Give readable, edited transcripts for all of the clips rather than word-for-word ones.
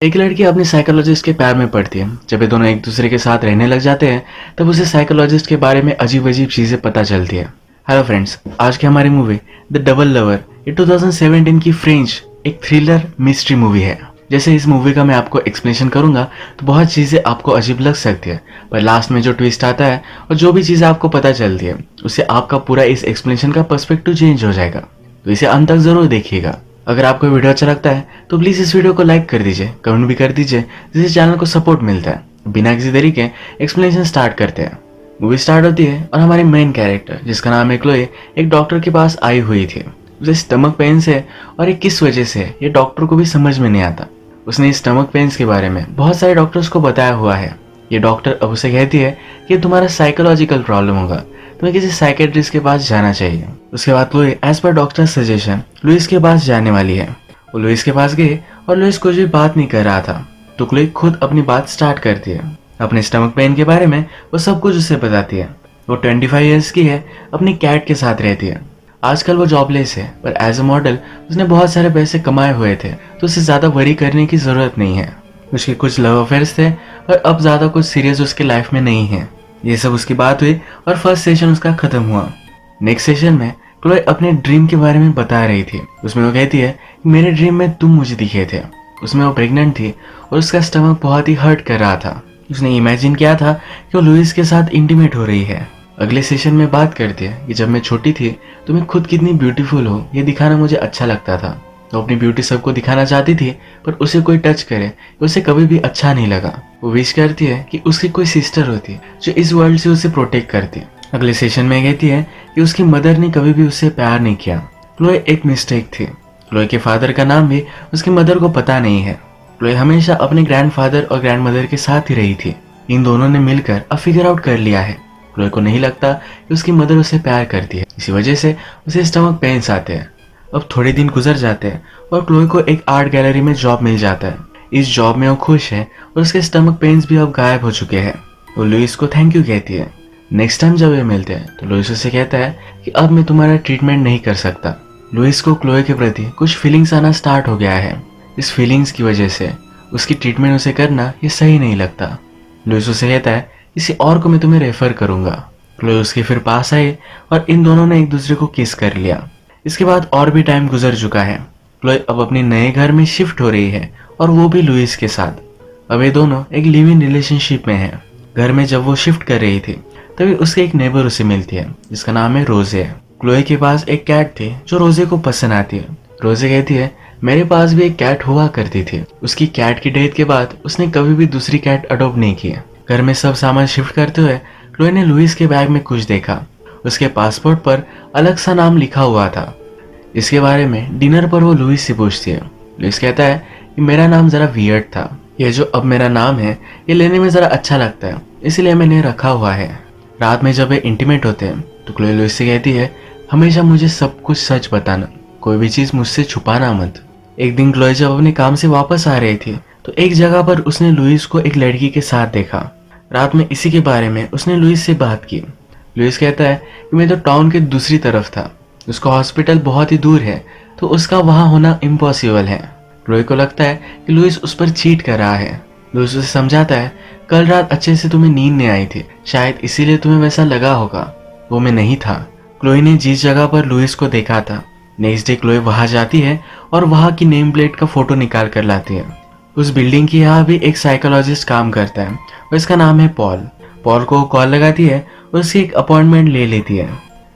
एक लड़की अपने साइकोलॉजिस्ट के प्यार में पड़ती है। जब ये दोनों एक दूसरे के साथ रहने लग जाते हैं तब उसे साइकोलॉजिस्ट के बारे में अजीब अजीब चीजें पता चलती है। हेलो फ्रेंड्स, आज की हमारी मूवी द डबल लवर ये 2017 की फ्रेंच एक थ्रिलर मिस्ट्री मूवी है। जैसे इस मूवी का मैं आपको एक्सप्लेनेशन करूंगा तो बहुत चीजें आपको अजीब लग सकती है, पर लास्ट में जो ट्विस्ट आता है और जो भी चीजें आपको पता चलती है उससे आपका पूरा इस एक्सप्लेनेशन का पर्सपेक्टिव चेंज हो जाएगा। तो इसे अंत तक जरूर देखिएगा। अगर आपको वीडियो अच्छा लगता है तो प्लीज इस वीडियो को लाइक कर दीजिए, कमेंट भी कर दीजिए, जिससे चैनल को सपोर्ट मिलता है। बिना किसी देरी के एक्सप्लेनेशन स्टार्ट करते हैं। मूवी स्टार्ट होती है और हमारी मेन कैरेक्टर जिसका नाम है क्लोए एक डॉक्टर के पास आई हुई थी। उसे स्टमक पेन से और ये किस वजह से ये डॉक्टर को भी समझ में नहीं आता। उसने स्टमक पेन्स के बारे में बहुत सारे डॉक्टर्स को बताया हुआ है। ये डॉक्टर अब उसे कहती है कि तुम्हारा साइकोलॉजिकल प्रॉब्लम होगा, तुम्हें किसी साइकेट्रिस्ट के पास जाना चाहिए। उसके बाद क्लोए एज पर डॉक्टर सजेशन लुइस के पास जाने वाली है। वो लुइस के पास गई और लुइस कुछ भी बात नहीं कर रहा था, तो क्लोए खुद अपनी बात स्टार्ट करती है। अपने स्टमक पेन के बारे में वो सब कुछ उसे बताती है। वो 25 ईयर्स की है, अपनी कैट के साथ रहती है। आजकल वो जॉबलेस है, पर एज अ मॉडल उसने बहुत सारे पैसे कमाए हुए थे, तो उसे ज्यादा वरी करने की जरूरत नहीं है। उसके कुछ लव अफेयर्स थे और अब ज्यादा कुछ सीरियस उसके लाइफ में नहीं है। ये सब उसकी बात हुई और फर्स्ट सेशन उसका खत्म हुआ। नेक्स्ट सेशन में क्लोए अपने ड्रीम के बारे में बता रही थी। उसमें वो कहती है कि मेरे ड्रीम में तुम मुझे दिखे थे। उसमें वो प्रेग्नेंट थी और उसका स्टमक बहुत ही हर्ट कर रहा था। उसने इमेजिन किया था कि वो लुइस के साथ इंटीमेट हो रही है। अगले सेशन में बात करती है कि जब मैं छोटी थी तो मैं खुद कितनी ब्यूटीफुल हो ये दिखाना मुझे अच्छा लगता था। तो अपनी ब्यूटी सबको दिखाना चाहती थी, पर उसे कोई टच करे उसे कभी भी अच्छा नहीं लगा। वो विश करती है कि उसकी कोई सिस्टर होती जो इस वर्ल्ड से उसे प्रोटेक्ट करती। अगले सेशन में कहती है कि उसकी मदर ने कभी भी उससे प्यार नहीं किया। क्लोए एक मिस्टेक थी। क्लोए के फादर का नाम भी उसकी मदर को पता नहीं है। क्लोए हमेशा अपने ग्रैंडफादर और ग्रैंडमदर के साथ ही रही थी। इन दोनों ने मिलकर अब फिगर आउट कर लिया है। क्लोए को नहीं लगता कि उसकी मदर उसे प्यार करती है, इसी वजह से उसे स्टमक पेन्स आते हैं। अब थोड़े दिन गुजर जाते हैं और क्लोए को एक आर्ट गैलरी में जॉब मिल जाता है। इस जॉब में वो खुश है और उसके स्टमक पेन्स भी अब गायब हो चुके हैं। वो लुइस को थैंक यू कहती है। नेक्स्ट टाइम जब वे मिलते हैं तो लुइस उसे कहता है कि अब मैं तुम्हारा ट्रीटमेंट नहीं कर सकता। लुइस को क्लोए के प्रति कुछ फीलिंग्स आना स्टार्ट हो गया है। इस फीलिंग्स की वजह से उसकी ट्रीटमेंट उसे करना ये सही नहीं लगता। लुइस उसे कहता है किसी और को मैं तुम्हें रेफर करूंगा। क्लोए उसके फिर पास आई और इन दोनों ने एक दूसरे को किस कर लिया। इसके बाद और भी टाइम गुजर चुका है। क्लोए अब अपने नए घर में शिफ्ट हो रही है और वो भी लुइस के साथ। अब ये दोनों एक लिव इन रिलेशनशिप में हैं। घर में जब वो शिफ्ट कर रही थी तभी उसके एक नेबर उसे मिलती है जिसका नाम है रोजे। क्लोए के पास एक कैट थी जो रोजे को पसंद आती है। रोजे कहती है मेरे पास भी एक कैट हुआ करती थी। उसकी कैट की डेथ के बाद उसने कभी भी दूसरी कैट अडॉप्ट नहीं की। घर में सब सामान शिफ्ट करते हुए क्लोए ने लुइस के बैग में कुछ देखा। उसके पासपोर्ट पर अलग सा नाम लिखा हुआ था। इसके बारे में डिनर पर वो लुइस से पूछती है। लुइस कहता है कि मेरा नाम जरा वियर्ड था, ये जो अब मेरा नाम है ये लेने में जरा अच्छा लगता है, इसलिए मैंने रखा हुआ है। रात में जब ये इंटीमेट होते हैं तो क्लोए लुइस से कहती है हमेशा मुझे सब कुछ सच बताना, कोई भी चीज मुझसे छुपाना मत। एक दिन क्लोए जब अपने काम से वापस आ रही थी तो एक जगह पर उसने लुइस को एक लड़की के साथ देखा। रात में इसी के बारे में उसने लुइस से बात की। लुइस कहता है कि मैं तो टाउन के दूसरी तरफ था, उसका हॉस्पिटल बहुत ही दूर है, तो उसका वहां होना इम्पॉसिबल है। क्लोए को लगता है कि लुइस उस पर चीट कर रहा है। लुइस उसे समझाता है कल रात अच्छे से तुम्हें नींद नहीं आई थी, शायद इसीलिए तुम्हें वैसा लगा होगा, वो मैं नहीं था। क्लोए ने जिस जगह पर लुइस को देखा था, नेक्स्ट डे क्लोए वहां जाती है और वहां की नेम प्लेट का फोटो निकाल कर लाती है। उस बिल्डिंग की यहाँ भी एक साइकोलॉजिस्ट काम करता है और इसका नाम है पॉल। पॉल को कॉल लगाती है और उसकी एक अपॉइंटमेंट ले लेती है।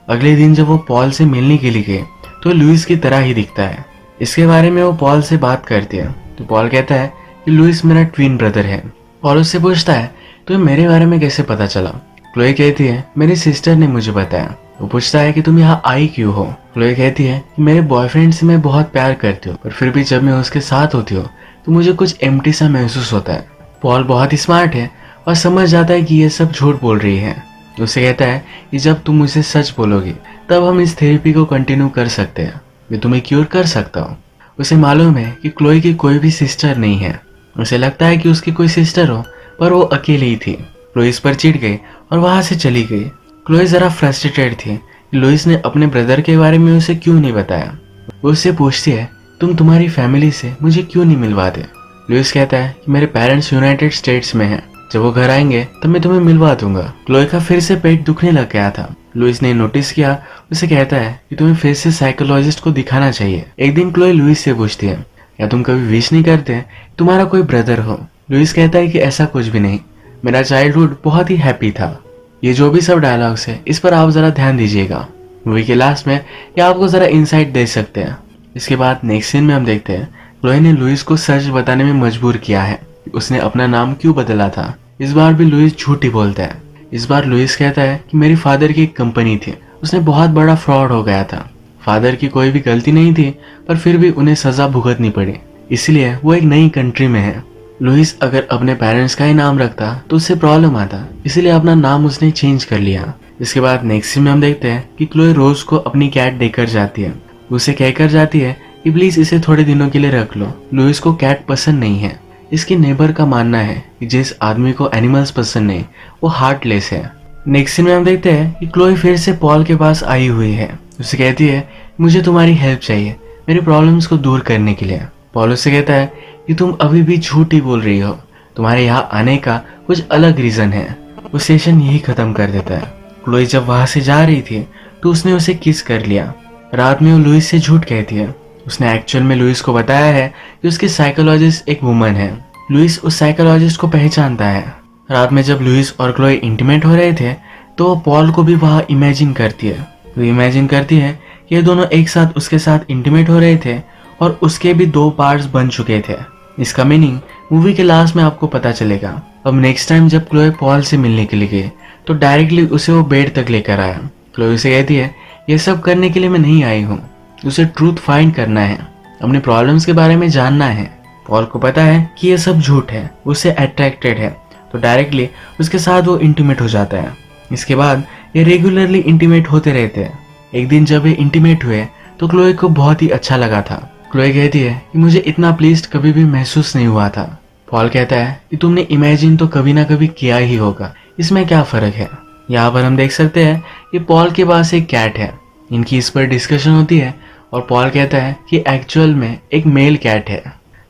अगले दिन जब वो पॉल से मिलने के लिए गए तो लुइस की तरह ही दिखता है। इसके बारे में वो पॉल से बात करती है तो पॉल कहता है कि लुइस मेरा ट्विन ब्रदर है। पॉल उससे पूछता है तुम्हें मेरे बारे में कैसे पता चला। क्लोए कहती है मेरी सिस्टर ने मुझे बताया। वो पूछता है कि तुम यहाँ आई क्यों हो। क्लोए कहती है कि मेरे बॉयफ्रेंड से मैं बहुत प्यार करती हूँ, पर फिर भी जब मैं उसके साथ होती हूँ तो मुझे कुछ एम्प्टी सा महसूस होता है। पॉल बहुत ही स्मार्ट है और समझ जाता है कि ये सब झूठ बोल रही है। उसे कहता है कि जब तुम मुझे सच बोलोगी तब हम इस थेरेपी को कंटिन्यू कर सकते हैं, मैं तुम्हें क्योर कर सकता हूँ। उसे मालूम है कि क्लोए की कोई भी सिस्टर नहीं है। उसे लगता है कि उसकी कोई सिस्टर हो, पर वो अकेली ही थी। क्लोए इस पर चिढ़ गई और वहां से चली गई। क्लोए जरा फ्रस्ट्रेटेड थी कि लुइस ने अपने ब्रदर के बारे में उसे क्यों नहीं बताया। वो उससे पूछती है तुम्हारी फैमिली से मुझे क्यों नहीं मिलवाते। लुइस कहता है कि मेरे पेरेंट्स यूनाइटेड स्टेट्स में हैं, जब वो घर आएंगे तब मैं तुम्हें मिलवा दूंगा। क्लोए का फिर से पेट दुखने लग गया था। लुइस ने नोटिस किया, उसे कहता है कि तुम्हें फिर से साइकोलॉजिस्ट को दिखाना चाहिए। एक दिन क्लोए लुइस से पूछती है, क्या तुम कभी विश नहीं करते तुम्हारा कोई ब्रदर हो? लुइस कहता है कि ऐसा कुछ भी नहीं, मेरा चाइल्डहुड बहुत ही हैप्पी था। ये जो भी सब डायलॉग्स है इस पर आप जरा ध्यान दीजिएगा। मूवी के लास्ट में ये आपको जरा इंसाइट दे सकते हैं। इसके बाद नेक्स्ट सीन में हम देखते हैं क्लोए ने लुइस को सच बताने में मजबूर किया है कि उसने अपना नाम क्यों बदला था। इस बार भी लुइस झूठ ही बोलता है। इस बार लुइस कहता है कि मेरी फादर की एक कंपनी थी, उसने बहुत बड़ा फ्रॉड हो गया था। फादर की कोई भी गलती नहीं थी, पर फिर भी उन्हें सजा भुगतनी पड़ी, इसलिए वो एक नई कंट्री में है। लुइस अगर अपने पेरेंट्स का ही नाम रखता तो उससे प्रॉब्लम आता, इसलिए अपना नाम उसने चेंज कर लिया। इसके बाद नेक्स्ट सीन में हम देखते हैं कि क्लोए रोज को अपनी कैट देकर जाती है। उसे कहकर जाती है कि प्लीज इसे थोड़े दिनों के लिए रख लो। लुइस को कैट पसंद नहीं है। इसके नेबर का मानना है कि जिस आदमी को एनिमल्स पसंद नहीं वो हार्टलेस है। नेक्स्ट सीन में हम देखते हैं कि क्लोए फिर से पॉल के पास आई हुई है। उसे कहती है मुझे तुम्हारी हेल्प चाहिए मेरी प्रॉब्लम्स को दूर करने के लिए। पॉल उससे कहता है कि तुम अभी भी झूठ ही बोल रही हो, तुम्हारे यहाँ आने का कुछ अलग रीजन है। वो सेशन यही खत्म कर देता है। क्लोए जब वहां से जा रही थी तो उसने उसे किस कर लिया। रात में वो लुइस से झूठ कहती है। उसने एक्चुअल में लुइस को बताया है कि उसकी साइकोलॉजिस्ट एक वुमन है। लुइस उस साइकोलॉजिस्ट को पहचानता है। रात में जब लुइस और क्लोए इंटीमेट हो रहे थे तो वो पॉल को भी वहां इमेजिन करती है। वो इमेजिन करती है कि ये दोनों एक साथ उसके साथ इंटीमेट हो रहे थे और उसके भी 2 पार्ट्स बन चुके थे। इसका मीनिंग मूवी के लास्ट में आपको पता चलेगा। अब नेक्स्ट टाइम जब क्लोए पॉल से मिलने के लिए गई तो डायरेक्टली उसे वो बेड तक लेकर आया। क्लोए उसे कहती है ये सब करने के लिए मैं नहीं आई हूँ, उसे ट्रूथ फाइंड करना है, अपने प्रॉब्लम्स के बारे में जानना है। पॉल को पता है कि ये सब झूठ है, उससे अट्रैक्टेड है, तो डायरेक्टली उसके साथ वो इंटीमेट हो जाता है। इसके बाद ये रेगुलरली इंटीमेट होते रहते हैं। एक दिन जब ये इंटीमेट हुए तो क्लोए को बहुत ही अच्छा लगा था। क्लोए कहती है कि मुझे इतना प्लीज्ड कभी भी महसूस नहीं हुआ था। पॉल कहता है कि तुमने इमेजिन तो कभी ना कभी किया ही होगा, इसमें क्या फर्क है। यहाँ पर हम देख सकते हैं कि पॉल के पास एक कैट है। इनकी इस पर डिस्कशन होती है और पॉल कहता है कि एक्चुअल में एक मेल कैट है,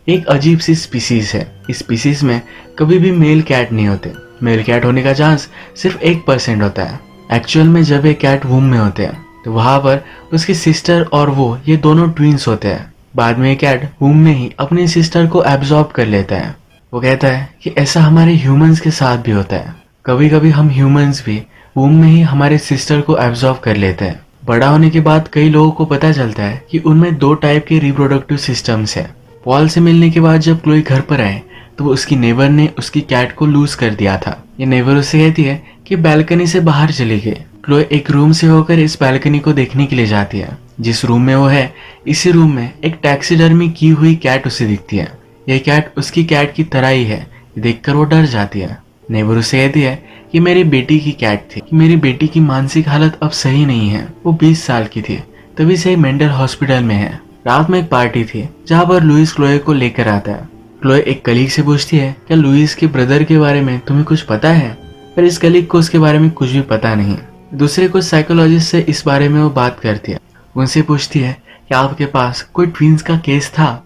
एक अजीब सी स्पीसीज है। इस स्पीसीज में कभी भी मेल कैट नहीं होते। मेल कैट होने का चांस सिर्फ 1% होता है। एक्चुअल में जब एक कैट वूम में होते हैं तो वहां पर उसकी सिस्टर और वो ये दोनों ट्विंस होते हैं। बाद में ये कैट वूम में ही अपनी सिस्टर को एब्जॉर्ब कर लेता है। वो कहता है कि ऐसा हमारे ह्यूमंस के साथ भी होता है, कभी कभी हम ह्यूमंस भी वूम में ही हमारे सिस्टर को एब्जॉर्ब कर लेते हैं। बड़ा होने के बाद कई लोगों को पता चलता है कि उनमें 2 टाइप के रिप्रोडक्टिव सिस्टम्स है। पॉल से मिलने के बाद जब क्लोई घर पर आए तो वो उसकी नेबर ने उसकी कैट को लूज कर दिया था। ये नेबर उससे कहती है कि बैल्कनी से बाहर चली गई। क्लोई एक रूम से होकर इस बैल्कनी को देखने के लिए जाती है। जिस रूम में वो है इसी रूम में एक टैक्सीडर्मी की हुई कैट उसे दिखती है। यह कैट उसकी कैट की तरह ही है। देखकर वो डर जाती है। नेबर उसे कहती है कि मेरी बेटी की कैट थी, कि मेरी बेटी की मानसिक हालत अब सही नहीं है, वो 20 साल की थी, तभी से मेंटल हॉस्पिटल में है। रात में एक पार्टी थी जहाँ पर लुइस क्लोए को लेकर आता है। क्लोए एक कलीग से पूछती है क्या लुइस के ब्रदर के बारे में तुम्हें कुछ पता है, पर इस कलीग को उसके बारे में कुछ भी पता नहीं। दूसरे कुछ साइकोलॉजिस्ट से इस बारे में वो बात करती है। उनसे पूछती है कि आपके पास कोई ट्विंस का केस था।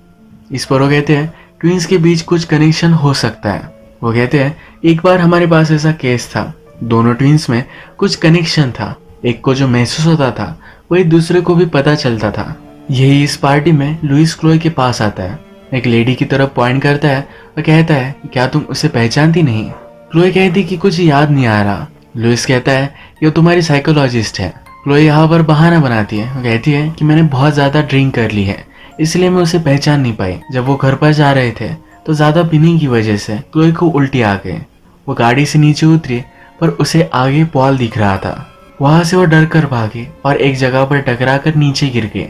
इस पर वो कहते हैं ट्विंस के बीच कुछ कनेक्शन हो सकता है। वो कहते हैं एक बार हमारे पास ऐसा केस था, दोनों ट्विंस में कुछ कनेक्शन था, एक को जो महसूस होता था वो एक दूसरे को भी पता चलता था। यही इस पार्टी में लुइस क्लोए के पास आता है, एक लेडी की तरफ पॉइंट करता है और कहता है क्या तुम उसे पहचानती नहीं। क्लोए कहती कि कुछ याद नहीं आ रहा। लुइस कहता है कि वो तुम्हारी साइकोलॉजिस्ट है। क्लोए यहाँ पर बहाना बनाती है। वो कहती है कि मैंने बहुत ज्यादा ड्रिंक कर ली है, इसलिए मैं उसे पहचान नहीं पाई। जब वो घर पर जा रहे थे तो ज्यादा पीने की वजह से क्लोए को उल्टी आ गई। वो गाड़ी से नीचे उतरी पर उसे आगे पॉल दिख रहा था। वहां से वो डर कर भागी और एक जगह पर टकरा कर नीचे गिर गई।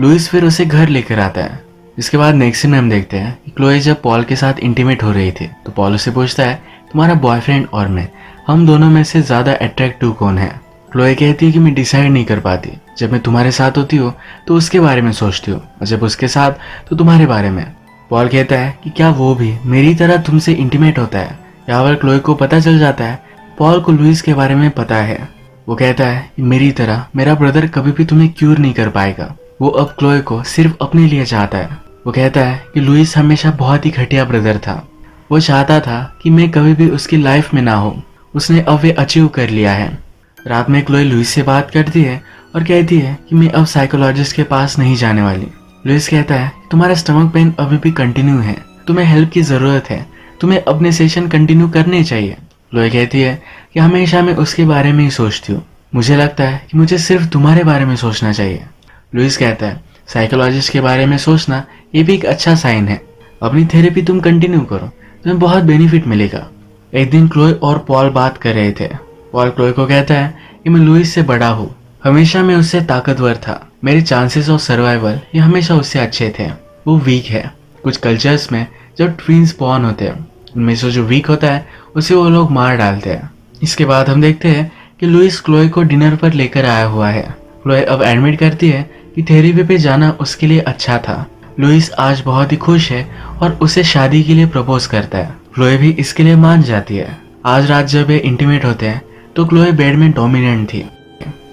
लुइस फिर उसे घर लेकर आता है। इसके बाद नेक्स्ट सीन में हम देखते हैं कि क्लोए जब पॉल के साथ इंटीमेट हो रही थी तो पॉल उसे पूछता है तुम्हारा बॉयफ्रेंड और मैं, हम दोनों में से ज्यादा अट्रैक्टिव कौन है। क्लोए कहती है कि मैं डिसाइड नहीं कर पाती, जब मैं तुम्हारे साथ होती हूँ तो उसके बारे में सोचती हूँ और जब उसके साथ तो तुम्हारे बारे में। पॉल कहता है कि क्या वो भी मेरी तरह तुमसे इंटीमेट होता है। यहाँ पर क्लोए को पता चल जाता है पॉल को लुइस के बारे में पता है। वो कहता है कि मेरी तरह मेरा ब्रदर कभी भी तुम्हें क्यूर नहीं कर पाएगा। वो अब क्लोए को सिर्फ अपने लिए चाहता है। वो कहता है कि लुइस हमेशा बहुत ही घटिया ब्रदर था। वो चाहता था कि मैं कभी भी उसकी लाइफ में ना हो। उसने अब वे अचीव कर लिया है। रात में क्लोई लुइस से बात करती है और कहती है कि मैं अब साइकोलॉजिस्ट के पास नहीं जाने वाली। लुइस कहता है तुम्हारा स्टमक पेन अभी भी कंटिन्यू है, तुम्हें हेल्प की जरूरत है, तुम्हें अपने सेशन कंटिन्यू करने चाहिए। क्लोई कहती है कि हमेशा मैं उसके बारे में ही सोचती हूँ, मुझे लगता है कि मुझे सिर्फ तुम्हारे बारे में सोचना चाहिए। लुइस कहता है साइकोलॉजिस्ट के बारे में सोचना ये भी एक अच्छा साइन है, अपनी थेरेपी तुम कंटिन्यू करो, तुम्हें बहुत बेनिफिट मिलेगा। एक दिन क्लोई और पॉल बात कर रहे थे। पॉल क्लोई को कहता है कि मैं लुइस से बड़ा हूँ, हमेशा मैं उससे ताकतवर था, मेरे चांसेस ऑफ सर्वाइवल ये हमेशा उससे अच्छे थे। वो वीक है। कुछ कल्चर्स में जब ट्विंस बॉर्न होते हैं उनमें से जो वीक होता है उसे वो लोग मार डालते हैं। इसके बाद हम देखते हैं कि लुइस क्लोई को डिनर पर लेकर आया हुआ है। क्लोई अब एडमिट करती है कि थेरेपी पे जाना उसके लिए अच्छा था। लुइस आज बहुत ही खुश है और उसे शादी के लिए प्रपोज करता है। क्लोई भी इसके लिए मान जाती है। आज रात जब ये इंटीमेट होते हैं तो क्लोई बेड में डोमिनेंट थी।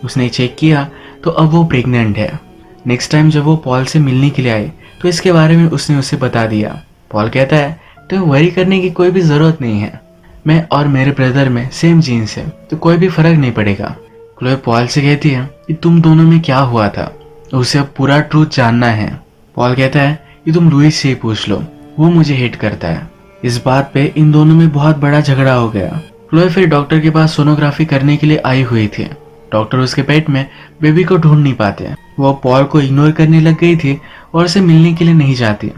उसने चेक किया तो अब वो प्रेग्नेंट है। नेक्स्ट टाइम जब वो पॉल से मिलने के लिए आई तो इसके बारे में उसने उसे बता दिया। पॉल कहता है तुम्हें वरी करने की कोई भी जरूरत नहीं है, मैं और मेरे ब्रदर में सेम जीन्स है तो कोई भी फर्क नहीं पड़ेगा। क्लोई पॉल से कहती है कि तुम दोनों में क्या हुआ था, उसे अब पूरा ट्रूथ जानना है। पॉल कहता है कि तुम लुइस से ही पूछ लो, वो मुझे हेट करता है। इस बात पे इन दोनों में बहुत बड़ा झगड़ा हो गया। क्लोई फिर डॉक्टर के पास सोनोग्राफी करने के लिए आई हुई थी। डॉक्टर उसके पेट में बेबी को ढूंढ नहीं पाते। वो पॉल को इग्नोर करने लग गई थी और उसे मिलने के लिए नहीं जाती।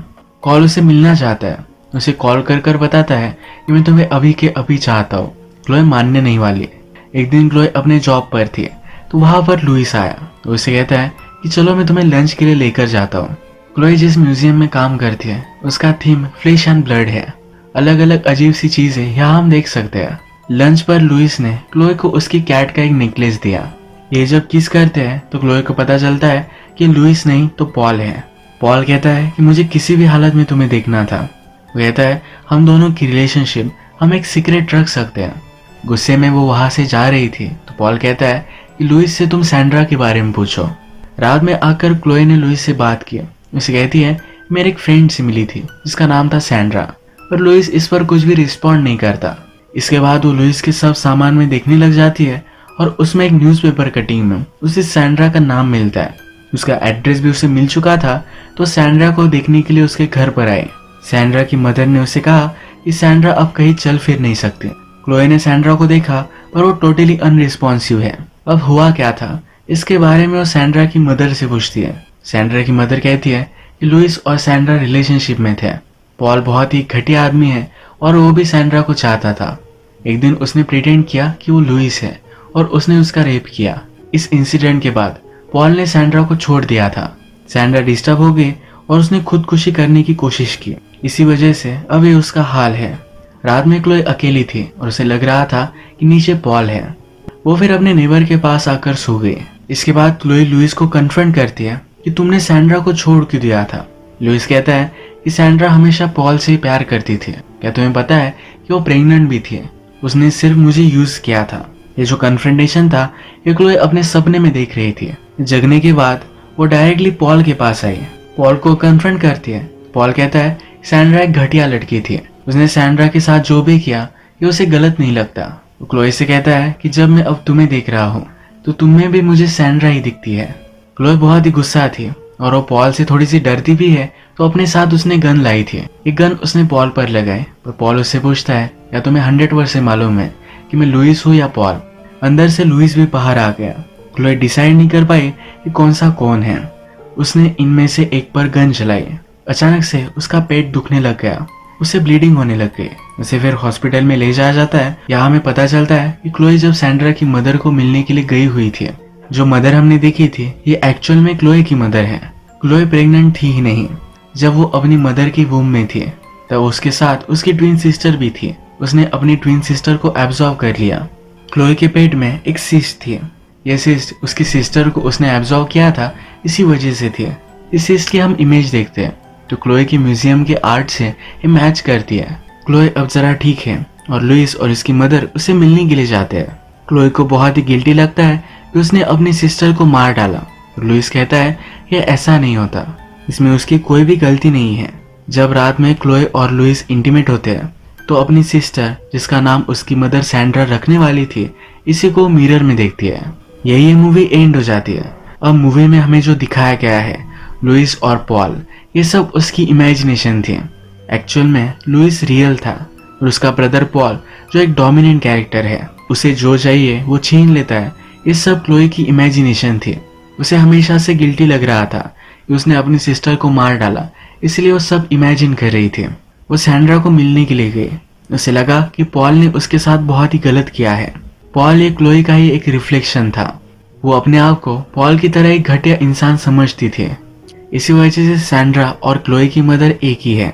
कॉल उसे मिलना चाहता है, उसे कॉल कर कर बताता है कि मैं तुम्हें अभी के अभी चाहता हूँ। क्लोई मानने नहीं वाली। एक दिन क्लोई अपने जॉब पर थी तो वहां पर लुइस आया तो उसे कहता है कि चलो मैं तुम्हें लंच के लिए लेकर जाता हूँ। क्लोई जिस म्यूजियम में काम करती है उसका थीम फ्लेश एंड ब्लड है। अलग अलग अजीब सी चीजें यहाँ हम देख सकते हैं। लंच पर लुइस ने क्लोई को उसकी कैट का एक नेकलेस दिया। ये जब किस करते हैं तो क्लोई को पता चलता है कि लुइस नहीं तो पॉल है। पॉल कहता है कि मुझे किसी भी हालत में तुम्हें देखना था। वो कहता है हम दोनों की रिलेशनशिप हम एक सीक्रेट रख सकते हैं। गुस्से में वो वहां से जा रही थी तो पॉल कहता है कि लुइस से तुम सैंड्रा के बारे में पूछो। रात में आकर क्लोई ने लुइस से बात की। उसे कहती है मेरे एक फ्रेंड से मिली थी जिसका नाम था सैंड्रा, पर लुइस इस पर कुछ भी रिस्पॉन्ड नहीं करता। इसके बाद वो लुइस के सब सामान में देखने लग जाती है और उसमें एक न्यूज़पेपर कटिंग में उसे सैंड्रा का नाम मिलता है। उसका एड्रेस भी उसे मिल चुका था तो सैंड्रा को देखने के लिए उसके घर पर आए। सैंड्रा की मदर ने उसे कहा कि सैंड्रा अब कहीं चल फिर नहीं सकती। क्लोई ने सैंड्रा को देखा पर वो टोटली अनरिस्पॉन्सिव है। अब हुआ क्या था इसके बारे में वो सैंड्रा की मदर से पूछती है। सैंड्रा की मदर कहती है कि लुइस और सैंड्रा रिलेशनशिप में थे। पॉल बहुत ही घटिया आदमी है और वो भी सैंड्रा को चाहता था। एक दिन उसने प्रिटेंड किया कि वो लुइस है और उसने उसका रेप किया। इस इंसिडेंट के बाद पॉल ने सैंड्रा को छोड़ दिया था। सैंड्रा डिस्टर्ब हो गई और उसने खुदकुशी करने की कोशिश की। इसी वजह से अब ये उसका हाल है। रात में क्लोई अकेली थी और उसे लग रहा था कि नीचे पॉल है। वो फिर अपने नेबर के पास आकर सो गई। इसके बाद क्लोई लुइस को कन्फ्रंट करती है कि तुमने सैंड्रा को छोड़ क्यों दिया था। लुइस कहता है कि सैंड्रा हमेशा पॉल से ही प्यार करती थी। क्या तुम्हें पता है कि वो प्रेग्नेंट भी थी, उसने सिर्फ मुझे यूज किया था। ये जो कन्फ्रंटेशन था ये क्लोई अपने सपने में देख रही थी। जगने के बाद वो डायरेक्टली पॉल के पास आई। पॉल को कन्फ्रंट करती है। पॉल कहता है सैंड्रा एक घटिया लड़की थी, उसने सैंड्रा के साथ जो भी किया ये उसे गलत नहीं लगता। वो क्लोई से कहता है कि जब मैं अब तुम्हें देख रहा हूँ तो तुम्हें भी मुझे सैंड्रा ही दिखती है। क्लोई बहुत ही गुस्सा थी और वो पॉल से थोड़ी सी डरती भी है तो अपने साथ उसने गन लाई थी। एक गन उसने पॉल पर लगाई पर पॉल उससे पूछता है या तुम्हें 100% मालूम है कि मैं लुइस हूँ या पॉल। अंदर से लुइस भी बाहर आ गया। क्लोई डिसाइड नहीं कर पाई कि कौन सा कौन है। उसने इनमें से एक पर गन चलाई। अचानक से उसका पेट दुखने लग गया, उसे ब्लीडिंग होने लग गई। उसे फिर हॉस्पिटल में ले जाया जाता है। यहाँ हमें पता चलता है कि क्लोई जब सैंड्रा की मदर को मिलने के लिए गई हुई थी, जो मदर हमने देखी थी ये एक्चुअल में क्लोई की मदर है। क्लोई प्रेग्नेंट थी ही नहीं। जब वो अपनी मदर की वूम में थी तब उसके साथ उसकी ट्विन सिस्टर भी थी। उसने अपनी ट्विन सिस्टर को एब्जॉर्ब कर लिया। क्लोई के पेट में एक सिस्ट थी। यह सिस्ट उसकी सिस्टर को उसने एब्जॉर्ब किया था, इसी वजह से थी। इस सिस्ट की हम इमेज देखते हैं तो क्लोई की म्यूजियम के आर्ट से ये मैच करती है। क्लोई अब जरा ठीक है और लुइस और इसकी मदर उसे मिलने के लिए जाते हैं। क्लोई को बहुत ही गिल्टी लगता है कि उसने अपनी सिस्टर को मार डाला। लुइस कहता है ये ऐसा नहीं होता, इसमें उसकी कोई भी गलती नहीं है। जब रात में क्लोए और लुइस इंटीमेट होते हैं तो अपनी सिस्टर, जिसका नाम उसकी मदर सैंड्रा रखने वाली थी, इसी को मिरर में देखती है। यही ये मूवी एंड हो जाती है। अब मूवी में हमें जो दिखाया गया है, लुइस और पॉल, ये सब उसकी इमेजिनेशन थी। एक्चुअल में लुइस रियल था और उसका ब्रदर पॉल, जो एक डोमिनेंट कैरेक्टर है, उसे जो चाहिए वो छीन लेता है। ये सब क्लोए की इमेजिनेशन थी। उसे हमेशा से गिल्टी लग रहा था कि उसने अपनी सिस्टर को मार डाला, इसलिए वो सब इमेजिन कर रही थी। वो सैंड्रा को मिलने के लिए गई। उसे लगा कि पॉल ने उसके साथ बहुत ही गलत किया है। पॉल ये क्लोए का ही एक रिफ्लेक्शन था। वो अपने आप को पॉल की तरह एक घटिया इंसान समझती थी। इसी वजह से सैंड्रा और क्लोए की मदर एक ही है।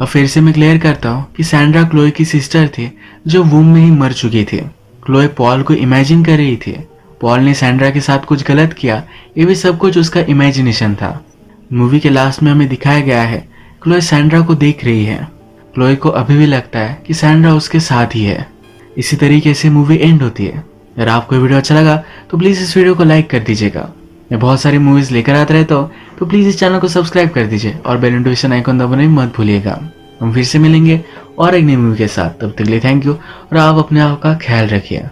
और फिर से मैं क्लियर करता हूँ कि सैंड्रा क्लोए की सिस्टर थी, जो वूम में ही मर चुकी थी। क्लोए पॉल को इमेजिन कर रही थी। पॉल ने सैंड्रा के साथ कुछ गलत किया, ये भी सब कुछ उसका इमेजिनेशन था। मूवी के लास्ट में हमें दिखाया गया है क्लोए सैंड्रा को देख रही है। क्लोए को अभी भी लगता है कि सैंड्रा उसके साथ ही है। इसी तरीके से मूवी एंड होती है। अगर आपको वीडियो अच्छा लगा तो प्लीज़ इस वीडियो को लाइक कर दीजिएगा। मैं बहुत सारी मूवीज़ लेकर आता रहता हूँ, तो प्लीज़ इस चैनल को सब्सक्राइब कर दीजिए और बेल नोटिफिकेशन आइकन दबाना मत भूलिएगा। हम फिर से मिलेंगे और एक नई मूवी के साथ। तब तक के लिए थैंक यू और आप अपने आप का ख्याल रखिए।